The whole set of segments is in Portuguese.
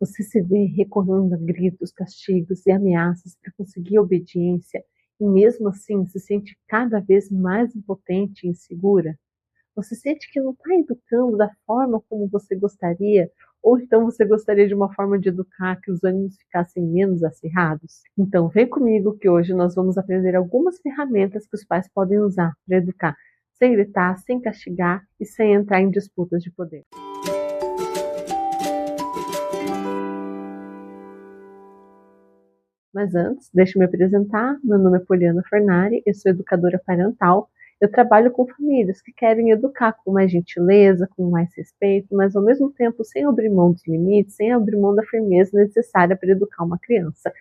Você se vê recorrendo a gritos, castigos e ameaças para conseguir obediência e mesmo assim se sente cada vez mais impotente e insegura? Você sente que não está educando da forma como você gostaria? Ou então você gostaria de uma forma de educar que os ânimos ficassem menos acirrados? Então vem comigo que hoje nós vamos aprender algumas ferramentas que os pais podem usar para educar, sem gritar, sem castigar e sem entrar em disputas de poder. Mas antes, deixa eu me apresentar. Meu nome é Poliana Fornari, eu sou educadora parental. Eu trabalho com famílias que querem educar com mais gentileza, com mais respeito, mas ao mesmo tempo sem abrir mão dos limites, sem abrir mão da firmeza necessária para educar uma criança.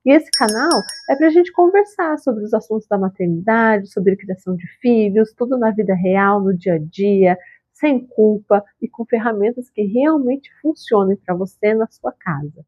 E esse canal é para a gente conversar sobre os assuntos da maternidade, sobre a criação de filhos, tudo na vida real, no dia a dia, sem culpa e com ferramentas que realmente funcionem para você na sua casa.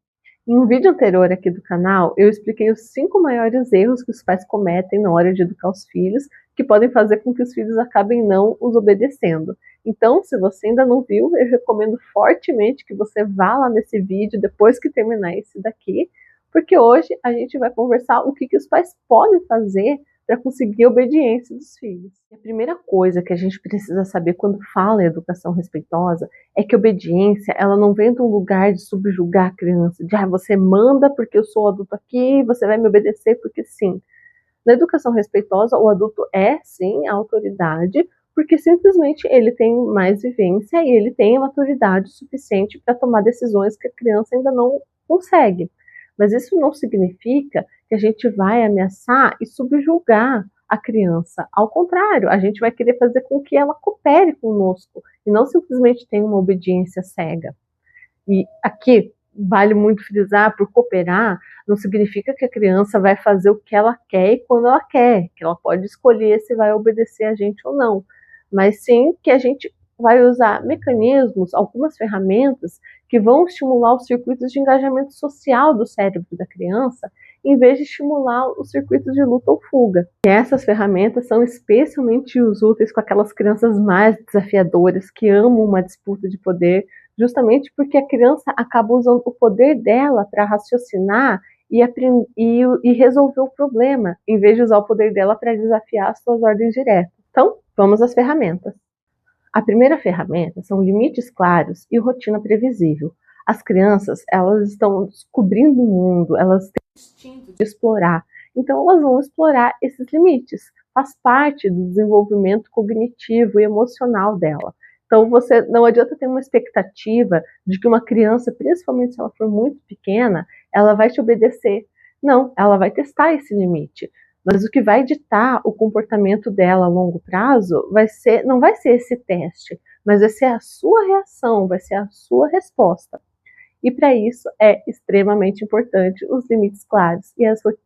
Em um vídeo anterior aqui do canal, eu expliquei os 5 maiores erros que os pais cometem na hora de educar os filhos, que podem fazer com que os filhos acabem não os obedecendo. Então, se você ainda não viu, eu recomendo fortemente que você vá lá nesse vídeo depois que terminar esse daqui, porque hoje a gente vai conversar o que os pais podem fazer para conseguir a obediência dos filhos. A primeira coisa que a gente precisa saber quando fala em educação respeitosa é que a obediência, ela não vem de um lugar de subjugar a criança, de você manda porque eu sou adulto aqui, você vai me obedecer porque sim. Na educação respeitosa, o adulto é sim a autoridade, porque simplesmente ele tem mais vivência e ele tem a maturidade suficiente para tomar decisões que a criança ainda não consegue. Mas isso não significa que a gente vai ameaçar e subjugar a criança. Ao contrário, a gente vai querer fazer com que ela coopere conosco e não simplesmente tenha uma obediência cega. E aqui vale muito frisar, por cooperar, não significa que a criança vai fazer o que ela quer e quando ela quer, que ela pode escolher se vai obedecer a gente ou não, mas sim que a gente vai usar mecanismos, algumas ferramentas que vão estimular os circuitos de engajamento social do cérebro da criança, em vez de estimular os circuitos de luta ou fuga. E essas ferramentas são especialmente úteis com aquelas crianças mais desafiadoras, que amam uma disputa de poder, justamente porque a criança acaba usando o poder dela para raciocinar e resolver o problema, em vez de usar o poder dela para desafiar as suas ordens diretas. Então, vamos às ferramentas. A primeira ferramenta são limites claros e rotina previsível. As crianças, elas estão descobrindo o mundo, elas têm o instinto de explorar, então elas vão explorar esses limites. Faz parte do desenvolvimento cognitivo e emocional dela. Então, você não adianta ter uma expectativa de que uma criança, principalmente se ela for muito pequena, ela vai te obedecer. Não, ela vai testar esse limite. Mas o que vai ditar o comportamento dela a longo prazo não vai ser esse teste, mas vai ser a sua reação, vai ser a sua resposta. E para isso é extremamente importante os limites claros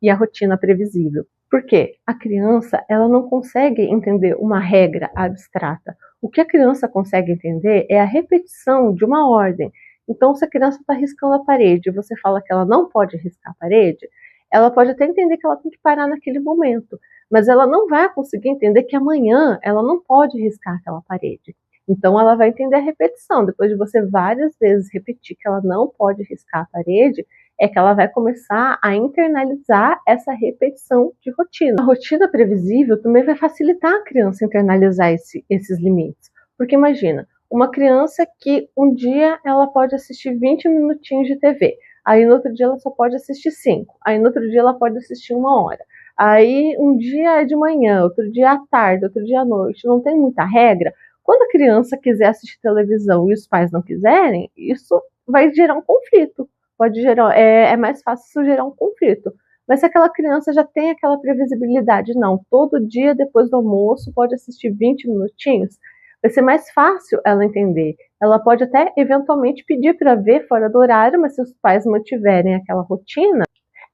e a rotina previsível. Por quê? A criança, ela não consegue entender uma regra abstrata. O que a criança consegue entender é a repetição de uma ordem. Então, se a criança está riscando a parede e você fala que ela não pode riscar a parede, ela pode até entender que ela tem que parar naquele momento, mas ela não vai conseguir entender que amanhã ela não pode riscar aquela parede. Então ela vai entender a repetição. Depois de você várias vezes repetir que ela não pode riscar a parede, é que ela vai começar a internalizar essa repetição de rotina. A rotina previsível também vai facilitar a criança internalizar esses limites. Porque imagina, uma criança que um dia ela pode assistir 20 minutinhos de TV, aí no outro dia ela só pode assistir 5, aí no outro dia ela pode assistir 1 hora. Aí um dia é de manhã, outro dia à tarde, outro dia à noite, não tem muita regra. Quando a criança quiser assistir televisão e os pais não quiserem, isso vai gerar um conflito. É mais fácil isso gerar um conflito. Mas se aquela criança já tem aquela previsibilidade, não, todo dia depois do almoço pode assistir 20 minutinhos, vai ser mais fácil ela entender. Ela pode até eventualmente pedir para ver fora do horário, mas se os pais mantiverem aquela rotina,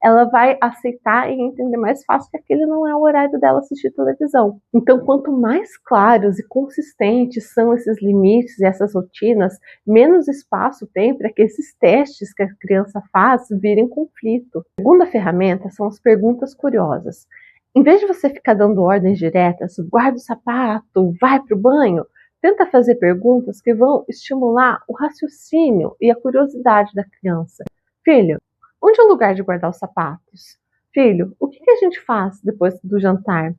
ela vai aceitar e entender mais fácil que aquele não é o horário dela assistir televisão. Então, quanto mais claros e consistentes são esses limites e essas rotinas, menos espaço tem para que esses testes que a criança faz virem conflito. A segunda ferramenta são as perguntas curiosas. Em vez de você ficar dando ordens diretas, guarda o sapato, vai para o banho, Tenta fazer perguntas que vão estimular o raciocínio e a curiosidade da criança. Filho, onde é o lugar de guardar os sapatos? Filho, o que a gente faz depois do jantar?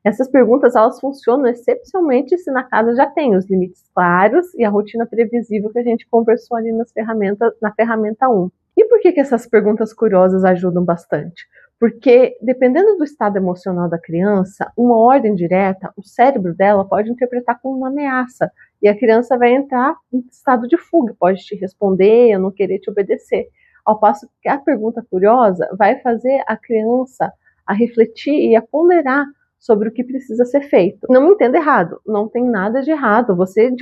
Essas perguntas elas funcionam excepcionalmente se na casa já tem os limites claros e a rotina previsível que a gente conversou ali na ferramenta 1. E por que essas perguntas curiosas ajudam bastante? Porque, dependendo do estado emocional da criança, uma ordem direta, o cérebro dela pode interpretar como uma ameaça. E a criança vai entrar em estado de fuga, pode te responder, ou não querer te obedecer. Ao passo que a pergunta curiosa vai fazer a criança a refletir e a ponderar sobre o que precisa ser feito. Não me entenda errado, não tem nada de errado você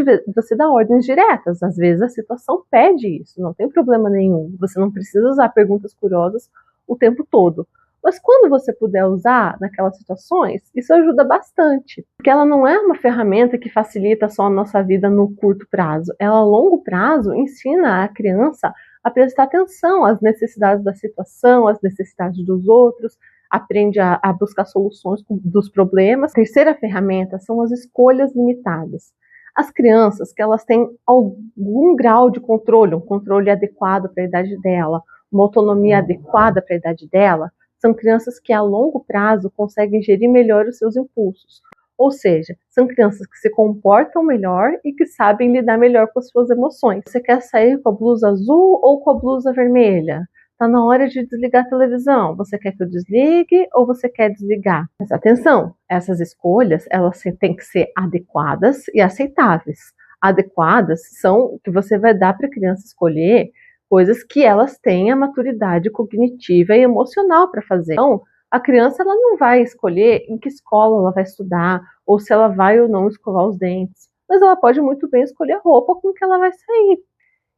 dá ordens diretas. Às vezes a situação pede isso, não tem problema nenhum. Você não precisa usar perguntas curiosas o tempo todo. Mas quando você puder usar naquelas situações, isso ajuda bastante. Porque ela não é uma ferramenta que facilita só a nossa vida no curto prazo. Ela, a longo prazo, ensina a criança a prestar atenção às necessidades da situação, às necessidades dos outros, aprende a buscar soluções dos problemas. A terceira ferramenta são as escolhas limitadas. As crianças que elas têm algum grau de controle, um controle adequado para a idade dela, uma autonomia adequada para a idade dela, são crianças que a longo prazo conseguem gerir melhor os seus impulsos. Ou seja, são crianças que se comportam melhor e que sabem lidar melhor com as suas emoções. Você quer sair com a blusa azul ou com a blusa vermelha? Está na hora de desligar a televisão. Você quer que eu desligue ou você quer desligar? Mas atenção, essas escolhas elas têm que ser adequadas e aceitáveis. Adequadas são que você vai dar para a criança escolher coisas que elas têm a maturidade cognitiva e emocional para fazer. Então, a criança ela não vai escolher em que escola ela vai estudar ou se ela vai ou não escovar os dentes, mas ela pode muito bem escolher a roupa com que ela vai sair.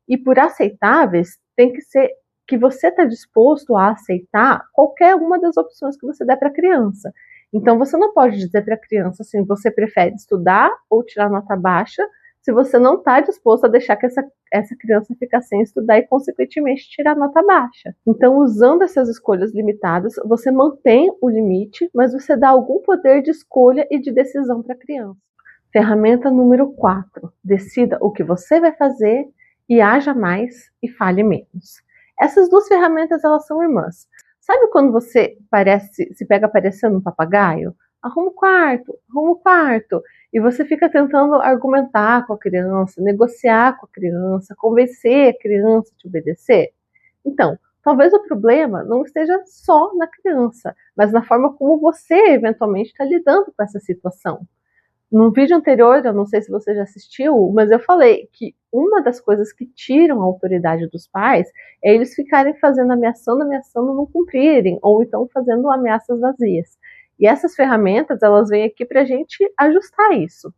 E por aceitáveis, tem que ser que você está disposto a aceitar qualquer uma das opções que você der para a criança. Então, você não pode dizer para a criança assim, você prefere estudar ou tirar nota baixa, se você não está disposto a deixar que essa criança fique sem estudar e, consequentemente, tirar nota baixa. Então, usando essas escolhas limitadas, você mantém o limite, mas você dá algum poder de escolha e de decisão para a criança. Ferramenta número 4. Decida o que você vai fazer e haja mais e fale menos. Essas duas ferramentas, elas são irmãs. Sabe quando você se pega parecendo um papagaio? Arruma o quarto. E você fica tentando argumentar com a criança, negociar com a criança, convencer a criança a te obedecer. Então, talvez o problema não esteja só na criança, mas na forma como você eventualmente está lidando com essa situação. No vídeo anterior, eu não sei se você já assistiu, mas eu falei que uma das coisas que tiram a autoridade dos pais é eles ficarem ameaçando, não cumprirem, ou então fazendo ameaças vazias. E essas ferramentas, elas vêm aqui para a gente ajustar isso.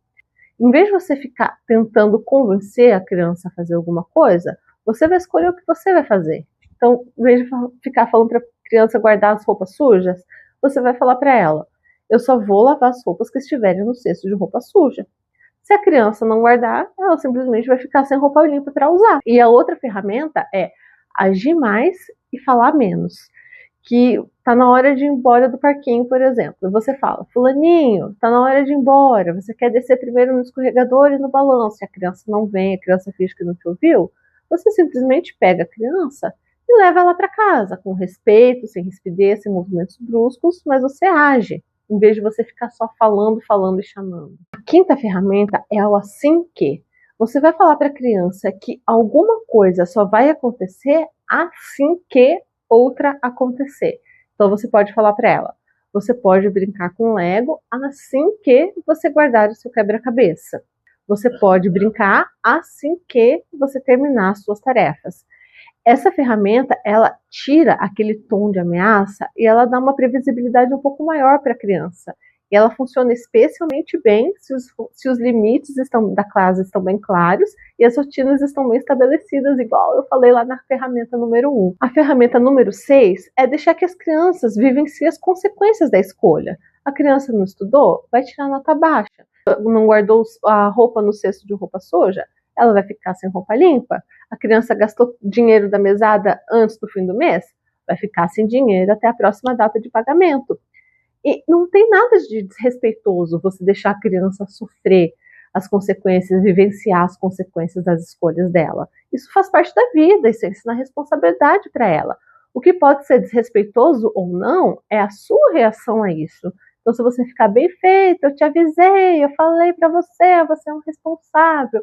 Em vez de você ficar tentando convencer a criança a fazer alguma coisa, você vai escolher o que você vai fazer. Então, em vez de ficar falando para a criança guardar as roupas sujas, você vai falar para ela, eu só vou lavar as roupas que estiverem no cesto de roupa suja. Se a criança não guardar, ela simplesmente vai ficar sem roupa limpa para usar. E a outra ferramenta é agir mais e falar menos. Que tá na hora de ir embora do parquinho, por exemplo. E você fala, fulaninho, tá na hora de ir embora. Você quer descer primeiro no escorregador e no balanço. E a criança não vem, a criança finge que não te ouviu. Você simplesmente pega a criança e leva ela para casa, com respeito, sem rispidez, sem movimentos bruscos, mas você age, em vez de você ficar só falando e chamando. A quinta ferramenta é o assim que. Você vai falar para a criança que alguma coisa só vai acontecer assim que outra acontecer. Então você pode falar para ela, você pode brincar com Lego assim que você guardar o seu quebra-cabeça. Você pode brincar assim que você terminar as suas tarefas. Essa ferramenta, ela tira aquele tom de ameaça e ela dá uma previsibilidade um pouco maior para a criança. E ela funciona especialmente bem se os limites da classe estão bem claros e as rotinas estão bem estabelecidas, igual eu falei lá na ferramenta número 1. A ferramenta número 6 é deixar que as crianças vivenciem as consequências da escolha. A criança não estudou, vai tirar nota baixa. Não guardou a roupa no cesto de roupa suja, ela vai ficar sem roupa limpa. A criança gastou dinheiro da mesada antes do fim do mês, vai ficar sem dinheiro até a próxima data de pagamento. E não tem nada de desrespeitoso você deixar a criança sofrer. as consequências, vivenciar as consequências das escolhas dela. Isso faz parte da vida, isso ensina responsabilidade para ela. O que pode ser desrespeitoso ou não é a sua reação a isso. Então, se você ficar bem feito, eu te avisei, eu falei para você, você é um responsável,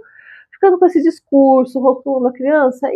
ficando com esse discurso, rotulando a criança,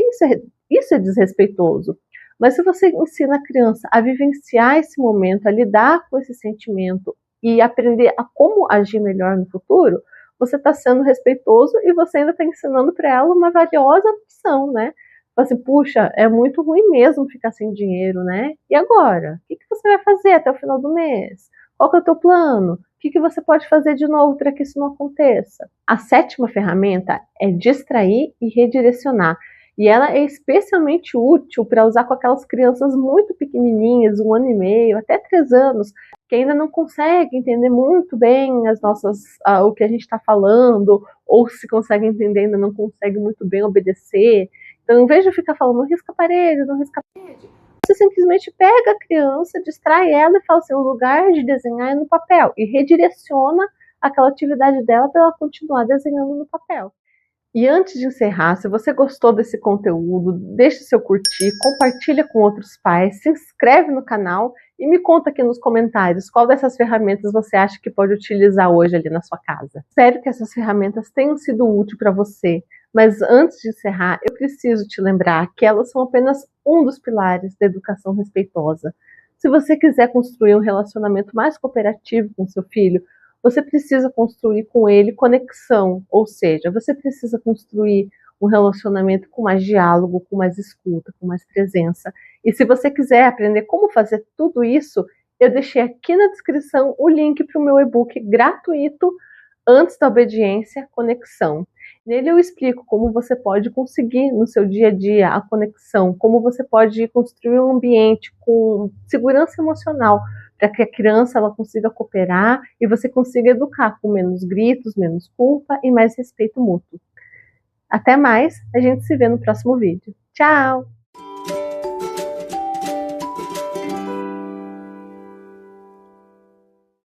isso é desrespeitoso. Mas se você ensina a criança a vivenciar esse momento, a lidar com esse sentimento e aprender a como agir melhor no futuro, você está sendo respeitoso e você ainda está ensinando para ela uma valiosa opção, né? Assim, puxa, é muito ruim mesmo ficar sem dinheiro, né? E agora? O que você vai fazer até o final do mês? Qual que é o teu plano? O que você pode fazer de novo para que isso não aconteça? A sétima ferramenta é distrair e redirecionar. E ela é especialmente útil para usar com aquelas crianças muito pequenininhas, 1 ano e meio, até 3 anos, que ainda não conseguem entender muito bem o que a gente está falando, ou se consegue entender, ainda não consegue muito bem obedecer. Então, em vez de ficar falando, não risca a parede, não risca a parede, você simplesmente pega a criança, distrai ela e fala assim, o lugar de desenhar é no papel, e redireciona aquela atividade dela para ela continuar desenhando no papel. E antes de encerrar, se você gostou desse conteúdo, deixe seu curtir, compartilha com outros pais, se inscreve no canal e me conta aqui nos comentários qual dessas ferramentas você acha que pode utilizar hoje ali na sua casa. Espero que essas ferramentas tenham sido úteis para você, mas antes de encerrar, eu preciso te lembrar que elas são apenas um dos pilares da educação respeitosa. Se você quiser construir um relacionamento mais cooperativo com seu filho, você precisa construir com ele conexão, ou seja, você precisa construir um relacionamento com mais diálogo, com mais escuta, com mais presença. E se você quiser aprender como fazer tudo isso, eu deixei aqui na descrição o link para o meu e-book gratuito Antes da Obediência, Conexão. Nele eu explico como você pode conseguir no seu dia a dia a conexão, como você pode construir um ambiente com segurança emocional, para que a criança ela consiga cooperar e você consiga educar com menos gritos, menos culpa e mais respeito mútuo. Até mais, a gente se vê no próximo vídeo. Tchau!